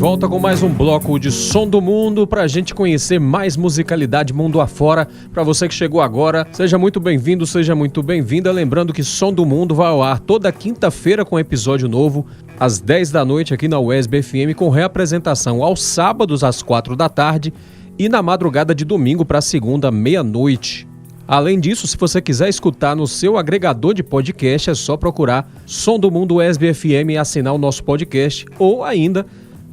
volta com mais um bloco de Som do Mundo para a gente conhecer mais musicalidade mundo afora. Para você que chegou agora, seja muito bem-vindo, seja muito bem-vinda. Lembrando que Som do Mundo vai ao ar toda quinta-feira com episódio novo, às 10 da noite aqui na USB FM, com reapresentação aos sábados às 4 da tarde e na madrugada de domingo para segunda, meia-noite. Além disso, se você quiser escutar no seu agregador de podcast, é só procurar Som do Mundo USB FM e assinar o nosso podcast, ou ainda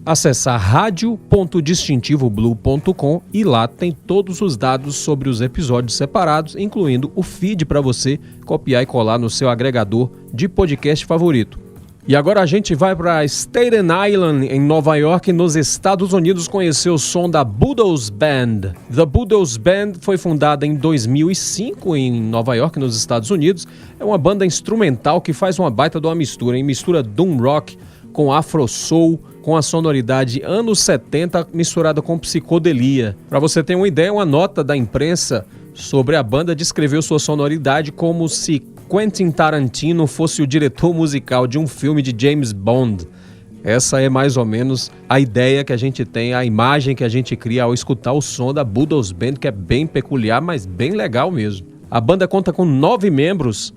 acessar radio.distintivoblue.com e lá tem todos os dados sobre os episódios separados, incluindo o feed para você copiar e colar no seu agregador de podcast favorito. E agora a gente vai para Staten Island, em Nova York, nos Estados Unidos, conhecer o som da Boodles Band. The Boodles Band foi fundada em 2005 em Nova York, nos Estados Unidos. É uma banda instrumental que faz uma baita de uma mistura, mistura doom rock com afro soul, com a sonoridade anos 70 misturada com psicodelia. Para você ter uma ideia, uma nota da imprensa sobre a banda descreveu sua sonoridade como se Quentin Tarantino fosse o diretor musical de um filme de James Bond. Essa é mais ou menos a ideia que a gente tem, a imagem que a gente cria ao escutar o som da Boodles Band, que é bem peculiar, mas bem legal mesmo. A banda conta com 9 membros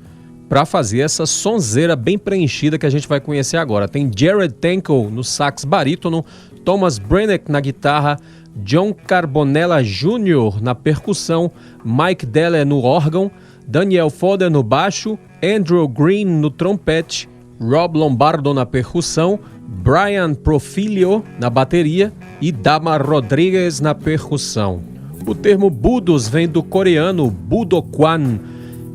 para fazer essa sonzeira bem preenchida que a gente vai conhecer agora. Tem Jared Tenkel no sax barítono, Thomas Brenneck na guitarra, John Carbonella Jr. na percussão, Mike Deller no órgão, Daniel Foder no baixo, Andrew Green no trompete, Rob Lombardo na percussão, Brian Profilio na bateria e Dama Rodrigues na percussão. O termo Budos vem do coreano Budokwan,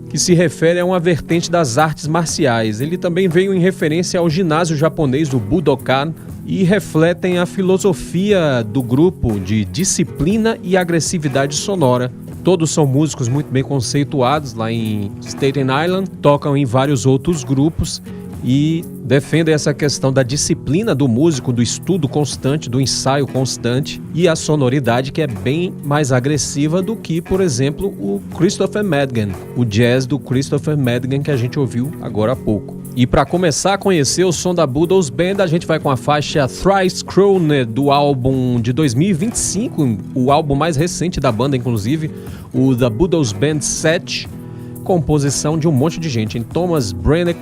que se refere a uma vertente das artes marciais. Ele também veio em referência ao ginásio japonês do Budokan e refletem a filosofia do grupo de disciplina e agressividade sonora. Todos são músicos muito bem conceituados lá em Staten Island, tocam em vários outros grupos e defendem essa questão da disciplina do músico, do estudo constante, do ensaio constante e a sonoridade que é bem mais agressiva do que, por exemplo, o Christopher Madigan, o jazz do Christopher Madigan que a gente ouviu agora há pouco. E para começar a conhecer o som da Boodles Band, a gente vai com a faixa Thrice Crowned do álbum de 2025, o álbum mais recente da banda, inclusive, o The Boodles Band 7, composição de um monte de gente, em Thomas Brenneck,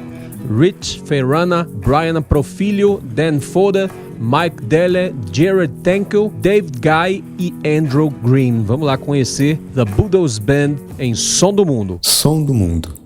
Rich Ferrana, Brian Profilio, Dan Foder, Mike Deller, Jared Tenkel, David Guy e Andrew Green. Vamos lá conhecer The Boodles Band em Som do Mundo. Som do Mundo.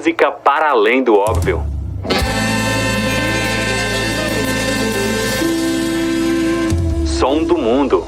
Música para além do óbvio. Som do mundo.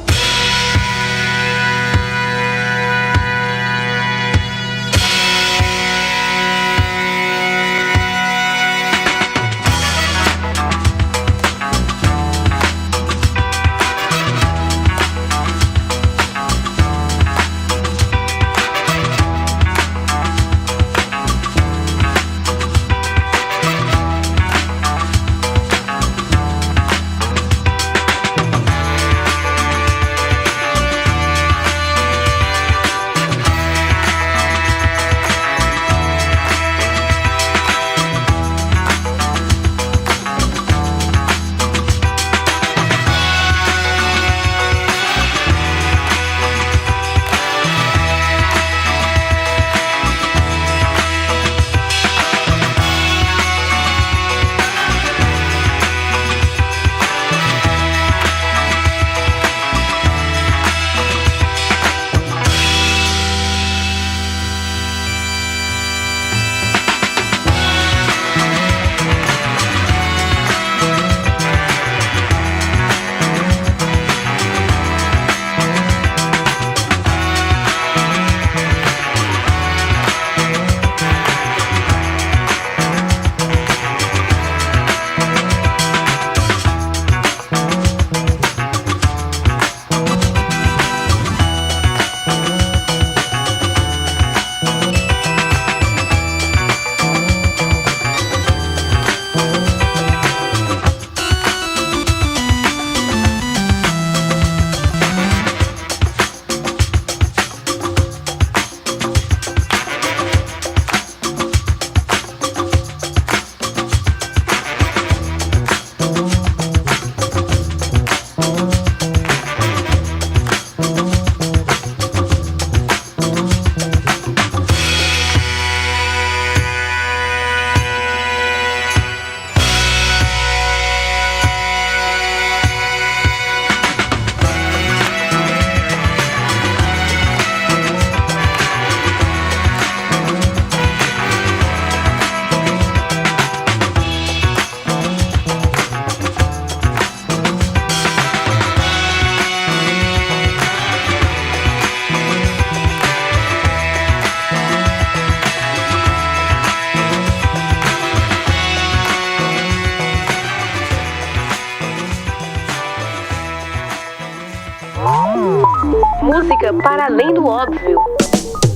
Música para além do óbvio.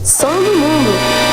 Som do mundo.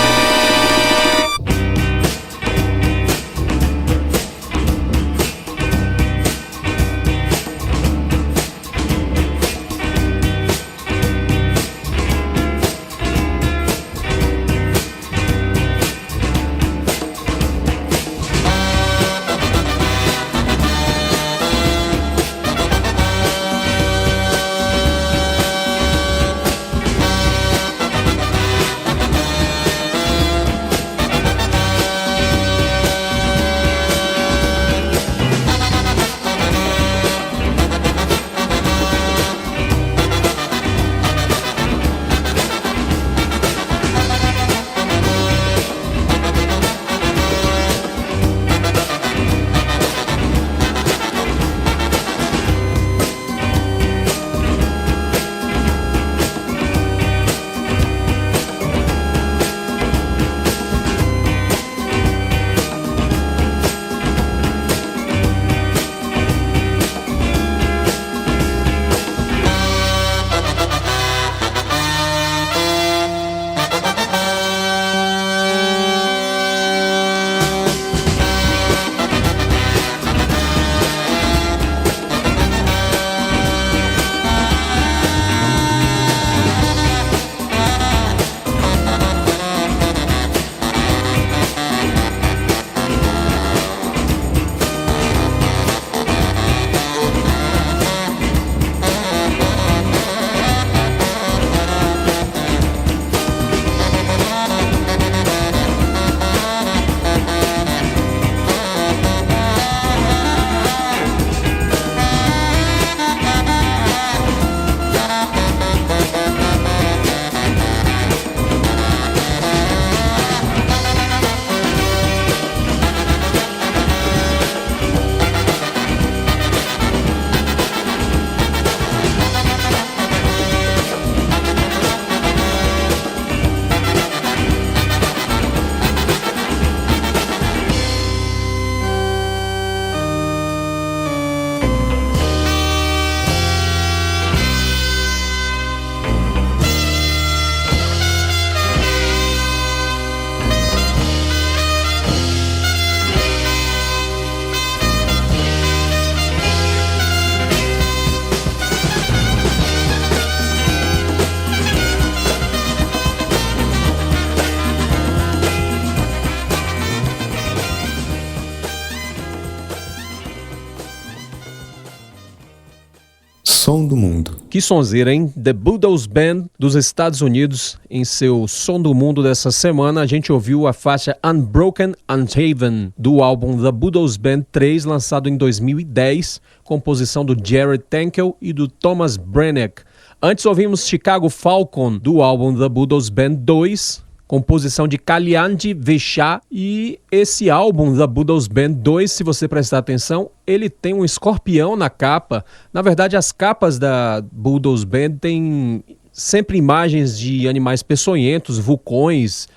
Som do Mundo. Que sonzeira, hein? The Beatles Band dos Estados Unidos, em seu Som do Mundo dessa semana, a gente ouviu a faixa Unbroken Unhaven, do álbum The Beatles Band 3, lançado em 2010, composição do Jared Tenkel e do Thomas Brenneck. Antes ouvimos Chicago Falcon, do álbum The Beatles Band 2, composição de Kalyanji Veshah, e esse álbum da Beatles Band 2, se você prestar atenção, ele tem um escorpião na capa. Na verdade, as capas da Beatles Band têm sempre imagens de animais peçonhentos, vulcões,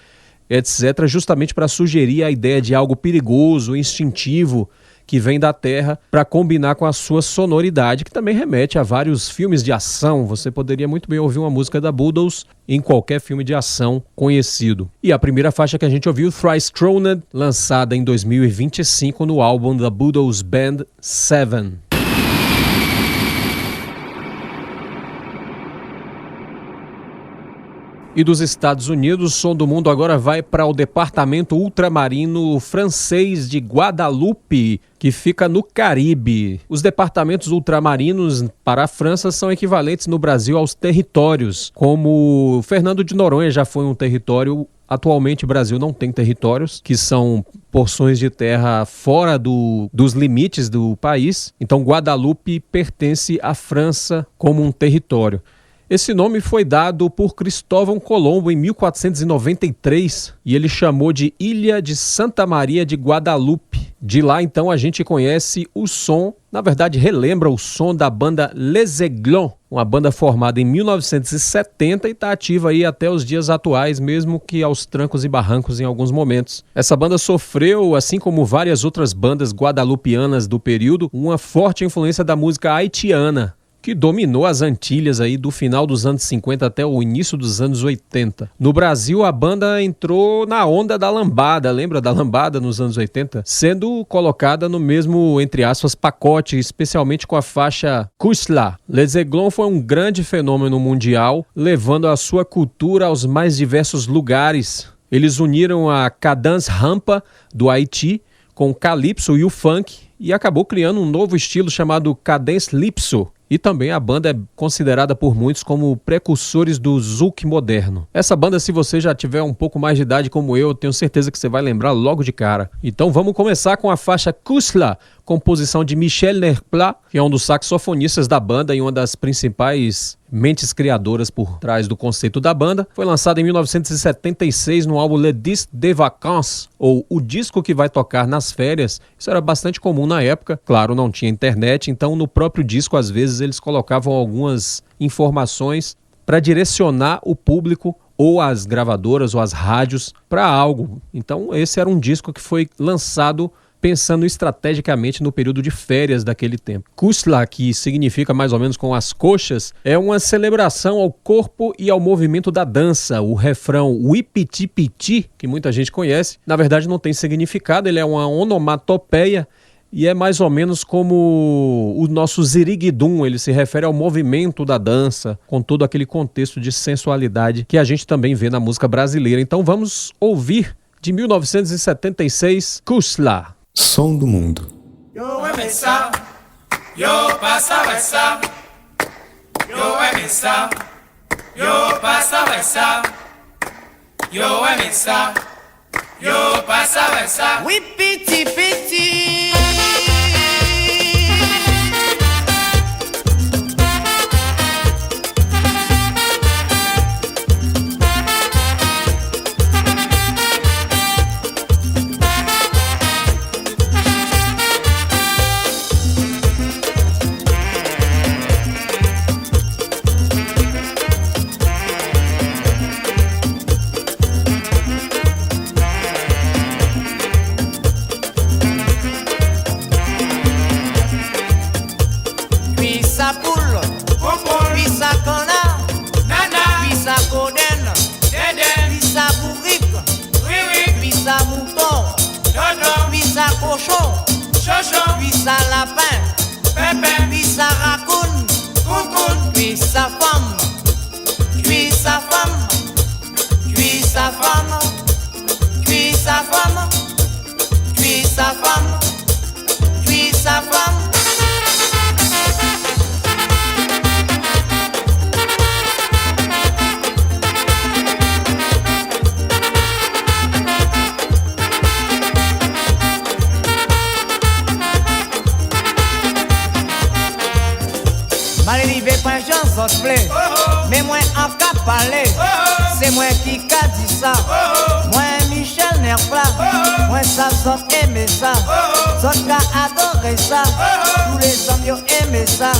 etc., justamente para sugerir a ideia de algo perigoso, instintivo, que vem da Terra, para combinar com a sua sonoridade, que também remete a vários filmes de ação. Você poderia muito bem ouvir uma música da Beatles em qualquer filme de ação conhecido. E a primeira faixa que a gente ouviu, Thrice Crowned, lançada em 2025 no álbum da Beatles Band 7. E dos Estados Unidos, o Som do Mundo agora vai para o departamento ultramarino francês de Guadalupe, que fica no Caribe. Os departamentos ultramarinos para a França são equivalentes no Brasil aos territórios, como Fernando de Noronha já foi um território. Atualmente o Brasil não tem territórios, que são porções de terra fora dos limites do país. Então Guadalupe pertence à França como um território. Esse nome foi dado por Cristóvão Colombo em 1493 e ele chamou de Ilha de Santa Maria de Guadalupe. De lá, então, a gente conhece o som, na verdade relembra o som da banda Les Aiglons, uma banda formada em 1970 e está ativa aí até os dias atuais, mesmo que aos trancos e barrancos em alguns momentos. Essa banda sofreu, assim como várias outras bandas guadalupianas do período, uma forte influência da música haitiana, que dominou as Antilhas aí do final dos anos 50 até o início dos anos 80. No Brasil, a banda entrou na onda da lambada, lembra da lambada nos anos 80? Sendo colocada no mesmo, entre aspas, pacote, especialmente com a faixa Kusla. Les Aiglons foi um grande fenômeno mundial, levando a sua cultura aos mais diversos lugares. Eles uniram a cadence rampa do Haiti com o calypso e o funk e acabou criando um novo estilo chamado cadence lypso. E também a banda é considerada por muitos como precursores do zouk moderno. Essa banda, se você já tiver um pouco mais de idade como eu tenho certeza que você vai lembrar logo de cara. Então vamos começar com a faixa Kusla, composição de Michel Nerplat, que é um dos saxofonistas da banda e uma das principais mentes criadoras por trás do conceito da banda. Foi lançada em 1976 no álbum Le Disque des Vacances, ou O Disco que Vai Tocar nas Férias. Isso era bastante comum na época, claro, não tinha internet, então no próprio disco às vezes eles colocavam algumas informações para direcionar o público ou as gravadoras ou as rádios para algo. Então esse era um disco que foi lançado pensando estrategicamente no período de férias daquele tempo. Kusla, que significa mais ou menos com as coxas, é uma celebração ao corpo e ao movimento da dança. O refrão Wipiti-piti, que muita gente conhece, na verdade não tem significado, ele é uma onomatopeia e é mais ou menos como o nosso ziriguidum, ele se refere ao movimento da dança, com todo aquele contexto de sensualidade que a gente também vê na música brasileira. Então vamos ouvir de 1976, Kusla. Som do Mundo. Yo emesa, yo pasaba esa, yo emesa, yo pasaba esa, yo emesa, yo pasaba esa. Wipiti piti. Pisa lapin, pépin, pisa raccoon, coucoune, pisa femme, pisa femme, pisa femme, pisa femme, pisa femme, pisa femme. M'arrivé pas chanson play. Mais moi en cas parler. C'est moi qui qu'a dit ça. Moi Michel Nerpla. Moi ça sort aimé ça. Sort qu'a adoré ça. Tous les hommes yo aimé ça.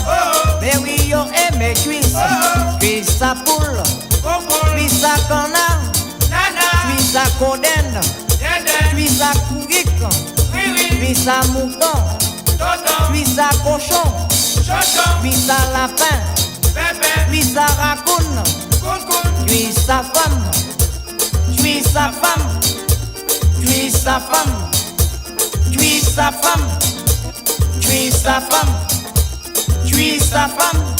Mais oui yo aimé cuisse. Cuisse à poule. Cuisse à canard. Cuisse à coden. Cuisse à cougic. Cuisse à mouton. Cuisse à cochon. Cuisse à lapin. Cuisse à raccoon. Cuisse à femme. Cuisse à femme. Cuisse à femme. Cuisse à femme. Cuisse à femme. Cuisse à femme.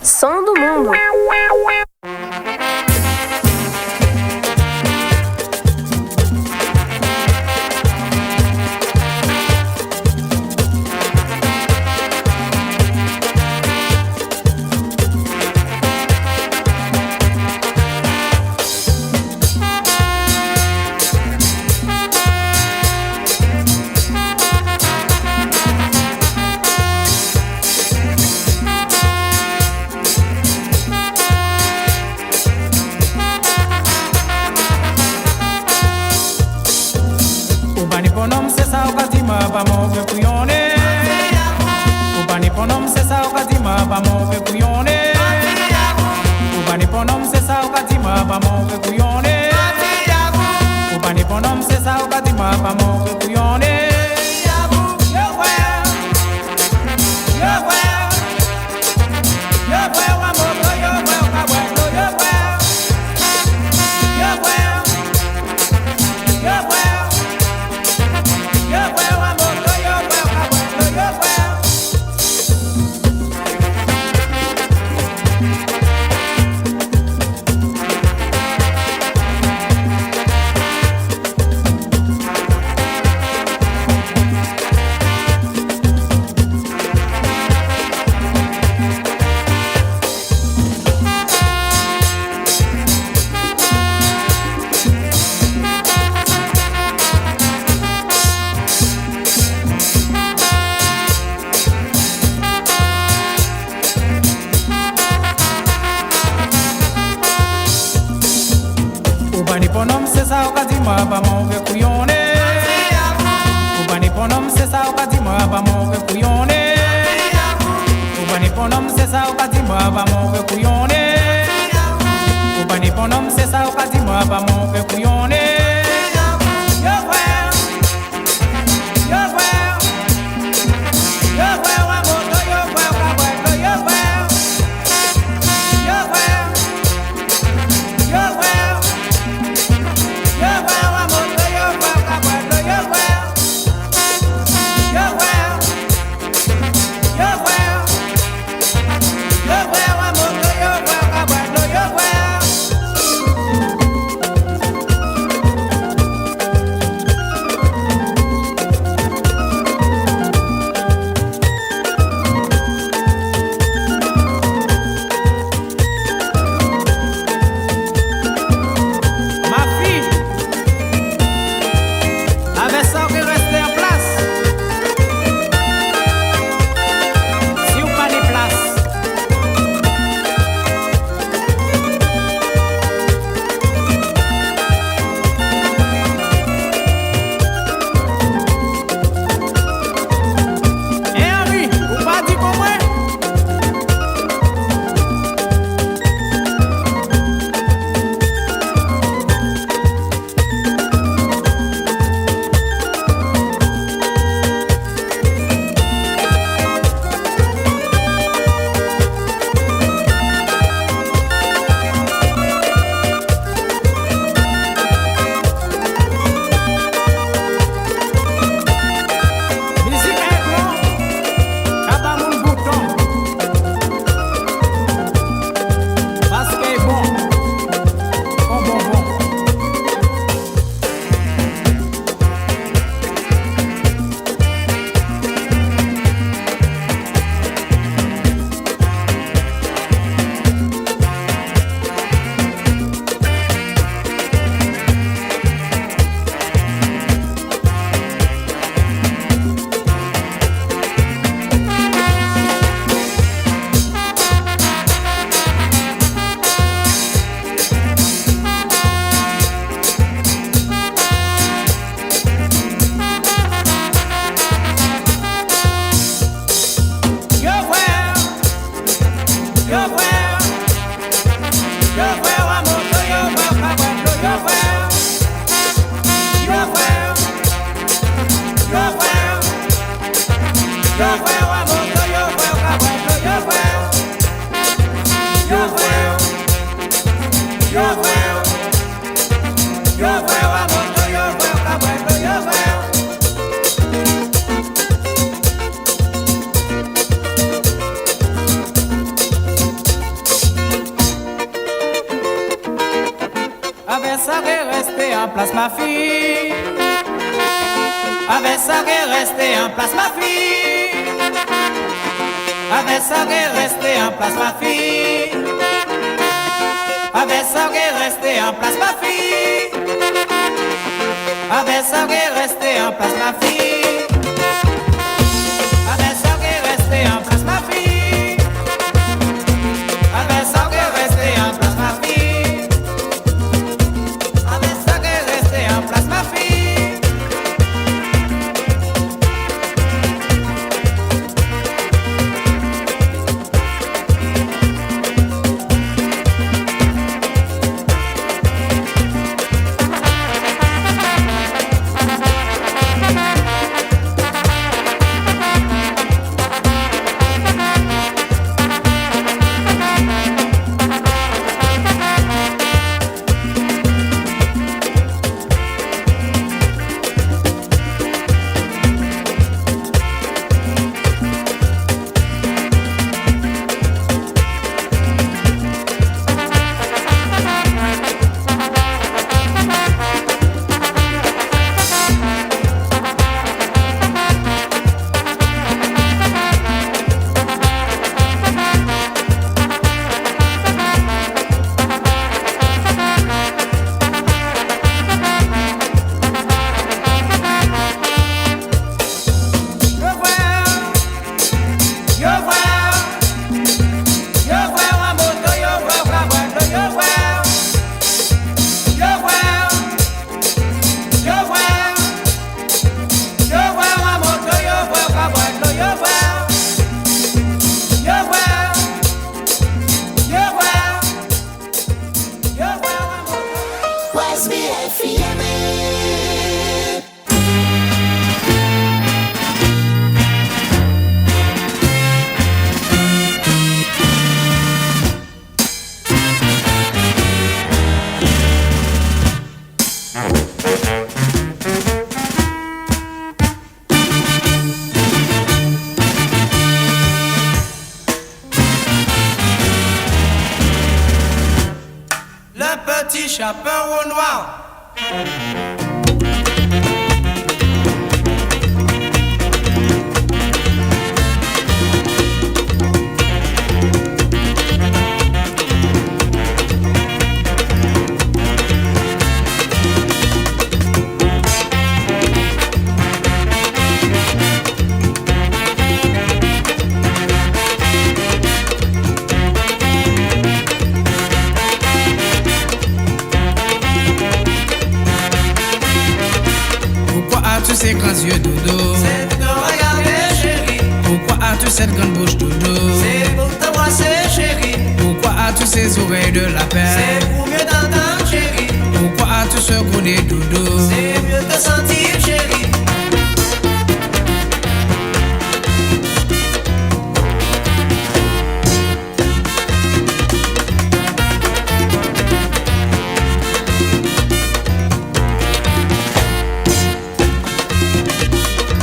Som do mundo. en place ma fille. Avec ça qu'est resté en place ma fille. Avec ça qu'est resté en place ma fille. Avec ça qu'est resté en place ma fille. Avec ça qu'est resté en place ma fille. Avec ça qu'est resté en place ma fille. Avec ça qu'est resté en place ma fille. Avec ça qu'est resté en place ma fille. Petit chaperon noir. Ces grands yeux dodo, C'est pour te regarder chérie. pourquoi as-tu cette grande bouche dodo? C'est pour te brasser chérie. Pourquoi as-tu ces oreilles de lapin? C'est pour mieux t'entendre chérie. Pourquoi as-tu ce gros nez dodo? C'est mieux te sentir chérie.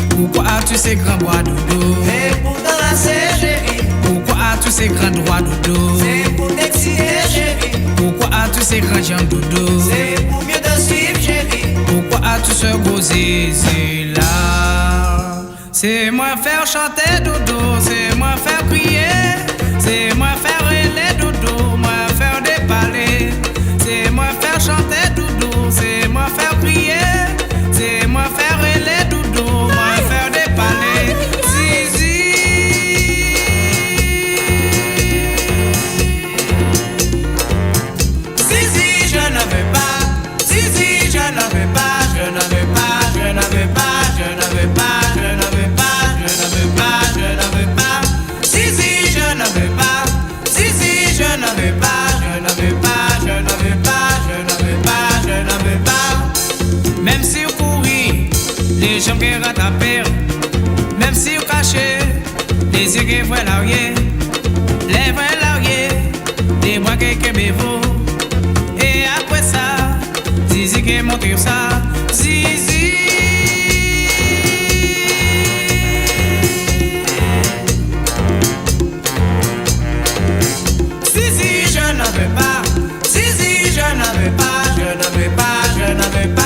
Pourquoi as-tu ces grands bras dodo? C'est pour t'enlacer chérie. Pourquoi as-tu ces grands droits dodo? C'est pour t'exciter chérie. Pourquoi as-tu ces grands jambes dodo? C'est pour mieux te suivre chérie. Pourquoi as-tu ce gros zizi là? C'est moi faire chanter dodo, c'est moi faire crier, c'est moi faire rêler dodo, moi faire déballer, c'est moi faire chanter dodo, c'est moi faire crier, c'est moi faire rêler dodo, moi faire déballer, zizi. Zizi, je n'avais pas. Zizi, je n'avais pas. Je n'avais pas. Je n'avais pas. Je n'avais pas. Je n'avais pas. Je n'avais pas. Je n'avais pas. Zizi, je n'avais pas. Zizi, je n'avais pas. Je n'avais pas. Je n'avais pas. Je n'avais pas. Je n'avais pas. Même si vous courez, les jambes qui rattrapent. Même si vous cachez, les yeux qui voient l'arrière. Les voient l'arrière, les bras qui bévot. Et après ça, Zizi qui monte ça. Zizi. Zizi, je n'avais pas. Zizi, je n'avais pas. Je n'avais pas. Je n'avais pas.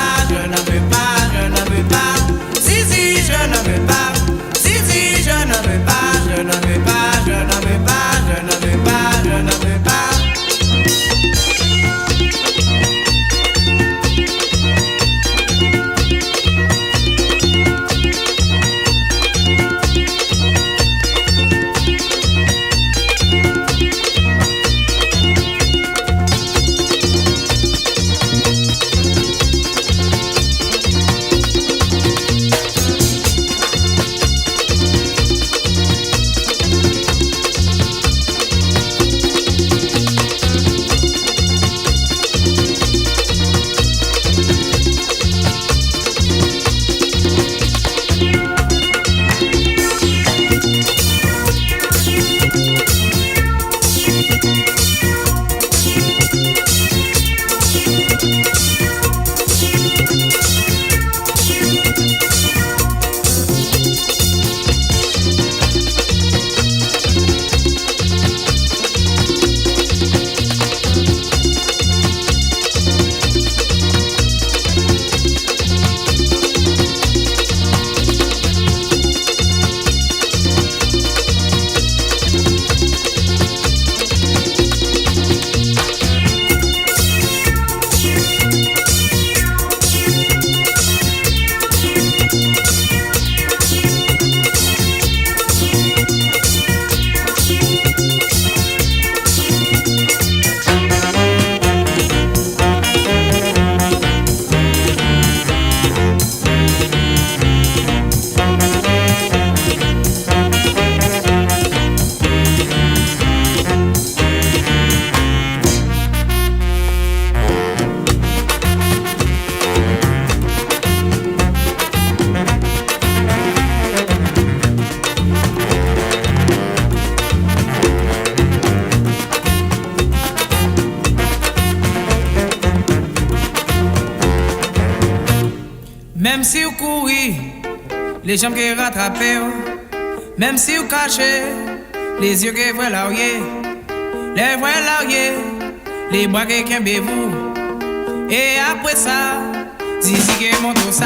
Même si vous courez, les jambes qui rattrapent. Même si vous cachez, les yeux qui voient l'arrière. Les voix l'arrière, les bras qui kembez-vous. Et après ça, zizi qui monte au ça.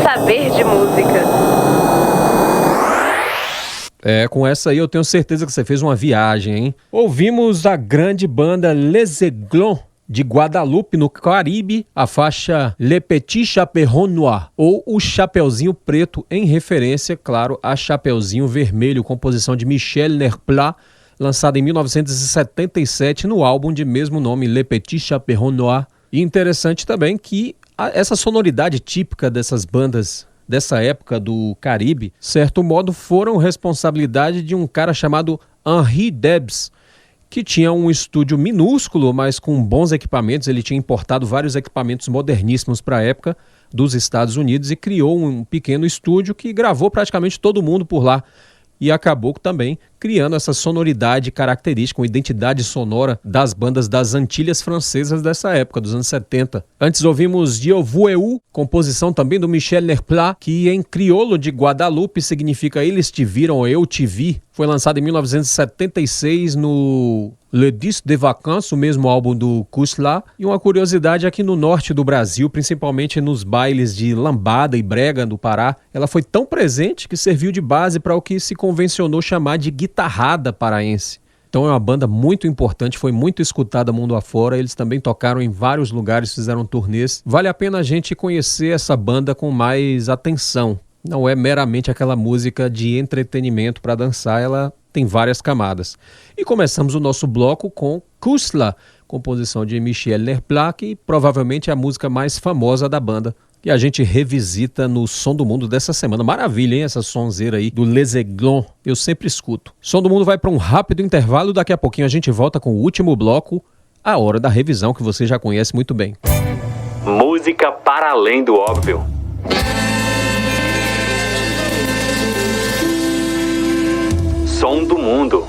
Saber de música. Com essa aí eu tenho certeza que você fez uma viagem, hein? Ouvimos a grande banda Les Aiglons de Guadalupe, no Caribe, a faixa Le Petit Chaperon Noir, ou o Chapeuzinho Preto, em referência, claro, a Chapeuzinho Vermelho, composição de Michel Nerplat, lançada em 1977 no álbum de mesmo nome, Le Petit Chaperon Noir. E interessante também que essa sonoridade típica dessas bandas dessa época do Caribe, certo modo, foram responsabilidade de um cara chamado Henri Debs, que tinha um estúdio minúsculo, mas com bons equipamentos. Ele tinha importado vários equipamentos moderníssimos para a época dos Estados Unidos e criou um pequeno estúdio que gravou praticamente todo mundo por lá. E acabou também criando essa sonoridade característica, uma identidade sonora das bandas das Antilhas francesas dessa época, dos anos 70. Antes ouvimos Je vous eu, composição também do Michel Nerplat, que em crioulo de Guadalupe significa Eles Te Viram ou Eu Te Vi. Foi lançado em 1976 no Le Disque de Vacances, o mesmo álbum do Kusla. E uma curiosidade é que no norte do Brasil, principalmente nos bailes de lambada e brega do Pará, ela foi tão presente que serviu de base para o que se convencionou chamar de guitarrada paraense. Então é uma banda muito importante, foi muito escutada mundo afora. Eles também tocaram em vários lugares, fizeram turnês. Vale a pena a gente conhecer essa banda com mais atenção. Não é meramente aquela música de entretenimento para dançar, ela tem várias camadas. E começamos o nosso bloco com Kusla, composição de Michel Nerplat, que provavelmente é a música mais famosa da banda, que a gente revisita no Som do Mundo dessa semana. Maravilha, hein? Essa sonzeira aí do Les Aiglons, eu sempre escuto. Som do Mundo vai para um rápido intervalo, daqui a pouquinho a gente volta com o último bloco, a hora da revisão, que você já conhece muito bem. Música para além do óbvio. Som do Mundo.